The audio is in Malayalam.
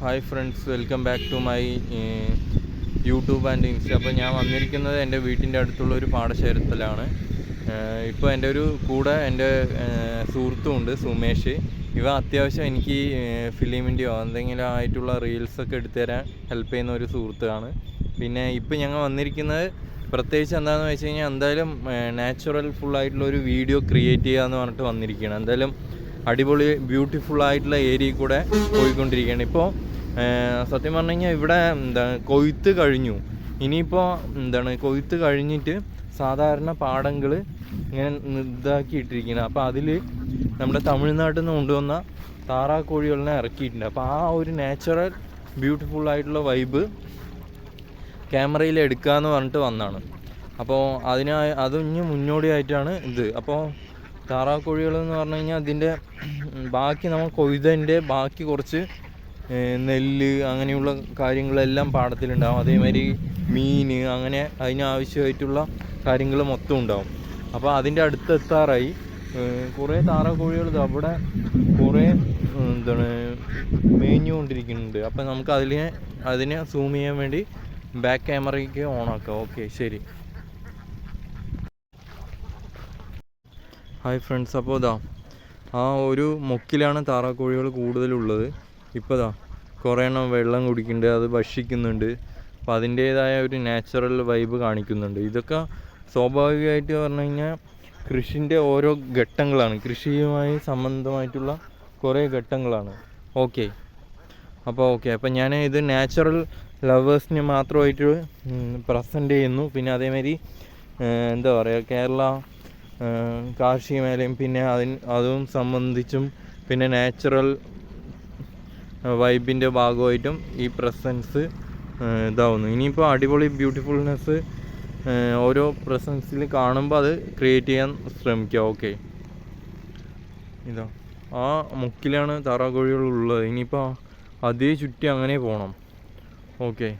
Hi friends, welcome back to my YouTube and Insta. അപ്പോൾ ഞാൻ വന്നിരിക്കുന്നത് എൻ്റെ വീട്ടിൻ്റെ അടുത്തുള്ള ഒരു പാടശേഖരത്തിലാണ്. ഇപ്പോൾ എൻ്റെ ഒരു കൂടെ എൻ്റെ സുഹൃത്തുമുണ്ട്, സുമേഷ്. ഇവ അത്യാവശ്യം എനിക്ക് ഫിലിമിൻ്റെയോ എന്തെങ്കിലും ആയിട്ടുള്ള റീൽസൊക്കെ എടുത്തു തരാൻ ഹെൽപ്പ് ചെയ്യുന്ന ഒരു സുഹൃത്താണ്. പിന്നെ ഇപ്പോൾ ഞങ്ങൾ വന്നിരിക്കുന്നത് പ്രത്യേകിച്ച് എന്താണെന്ന് വെച്ച് കഴിഞ്ഞാൽ എന്തായാലും നാച്ചുറൽ ഫുള്ളായിട്ടുള്ള ഒരു വീഡിയോ ക്രിയേറ്റ് ചെയ്യുക എന്ന് പറഞ്ഞിട്ട് വന്നിരിക്കുകയാണ്. എന്തായാലും അടിപൊളി ബ്യൂട്ടിഫുൾ ആയിട്ടുള്ള ഏരിയയിൽ കൂടെ പോയിക്കൊണ്ടിരിക്കുകയാണ്. ഇപ്പോൾ സത്യം പറഞ്ഞു കഴിഞ്ഞാൽ ഇവിടെ കൊയ്ത്ത് കഴിഞ്ഞു. ഇനിയിപ്പോൾ കൊയ്ത്ത് കഴിഞ്ഞിട്ട് സാധാരണ പാടങ്ങൾ ഇങ്ങനെ ഇതാക്കിയിട്ടിരിക്കുന്നത്. അപ്പോൾ അതിൽ നമ്മുടെ തമിഴ്നാട്ടിൽ നിന്ന് കൊണ്ടുവന്ന താറാക്കോഴികളിനെ ഇറക്കിയിട്ടുണ്ട്. അപ്പോൾ ആ ഒരു നാച്ചുറൽ ബ്യൂട്ടിഫുള്ളായിട്ടുള്ള വൈബ് ക്യാമറയിൽ എടുക്കുക എന്ന് പറഞ്ഞിട്ട് വന്നതാണ്. അപ്പോൾ അതിന് മുന്നോടിയായിട്ടാണ് ഇത്. അപ്പോൾ താറാക്കോഴികൾ എന്ന് പറഞ്ഞു കഴിഞ്ഞാൽ അതിൻ്റെ ബാക്കി നമ്മൾ കൊയ്തതിൻ്റെ ബാക്കി കുറച്ച് നെല്ല് അങ്ങനെയുള്ള കാര്യങ്ങളെല്ലാം പാടത്തിലുണ്ടാവും. അതേമാതിരി മീൻ അങ്ങനെ അതിനാവശ്യമായിട്ടുള്ള കാര്യങ്ങൾ മൊത്തം ഉണ്ടാവും. അപ്പോൾ അതിൻ്റെ അടുത്തെത്താറായി കുറേ താറാക്കോഴികൾ അവിടെ കുറേ മേഞ്ഞുകൊണ്ടിരിക്കുന്നുണ്ട്. അപ്പോൾ നമുക്ക് അതിനെ സൂം ചെയ്യാൻ വേണ്ടി ബാക്ക് ക്യാമറയ്ക്ക് ഓണാക്കാം. ഓക്കെ, ശരി. ഹായ് ഫ്രണ്ട്സ്, അപ്പോൾ ആ ഒരു മൊക്കിലാണ് താറാക്കോഴികൾ കൂടുതലുള്ളത്. ഇപ്പോൾ കുറേ എണ്ണം വെള്ളം കുടിക്കുന്നുണ്ട്, അത് ഭക്ഷിക്കുന്നുണ്ട്. അപ്പോൾ അതിൻ്റേതായ ഒരു നാച്ചുറൽ വൈബ് കാണിക്കുന്നുണ്ട്. ഇതൊക്കെ സ്വാഭാവികമായിട്ട് പറഞ്ഞു കഴിഞ്ഞാൽ കൃഷിൻ്റെ ഓരോ ഘട്ടങ്ങളാണ്, കൃഷിയുമായി സംബന്ധമായിട്ടുള്ള കുറേ ഘട്ടങ്ങളാണ്. ഓക്കെ, അപ്പോൾ ഞാൻ ഇത് നാച്ചുറൽ ലവേഴ്സിന് മാത്രമായിട്ട് പ്രസൻറ്റ് ചെയ്യുന്നു. പിന്നെ അതേമാതിരി എന്താ പറയുക, കേരള കാർഷിക മേഖലയും പിന്നെ അതും സംബന്ധിച്ചും പിന്നെ നാച്ചുറൽ വൈബിൻ്റെ ഭാഗമായിട്ടും ഈ പ്രസൻസ് ഇതാവുന്നു. ഇനിയിപ്പോൾ അടിപൊളി ബ്യൂട്ടിഫുൾനെസ് ഓരോ പ്രസൻസിൽ കാണുമ്പോൾ അത് ക്രിയേറ്റ് ചെയ്യാൻ ശ്രമിക്കുക. ഓക്കെ, ആ മുക്കിലാണ് താറാക്കോഴികളുള്ളത്. ഇനിയിപ്പോൾ അതേ ചുറ്റി അങ്ങനെ പോകണം. ഓക്കെ.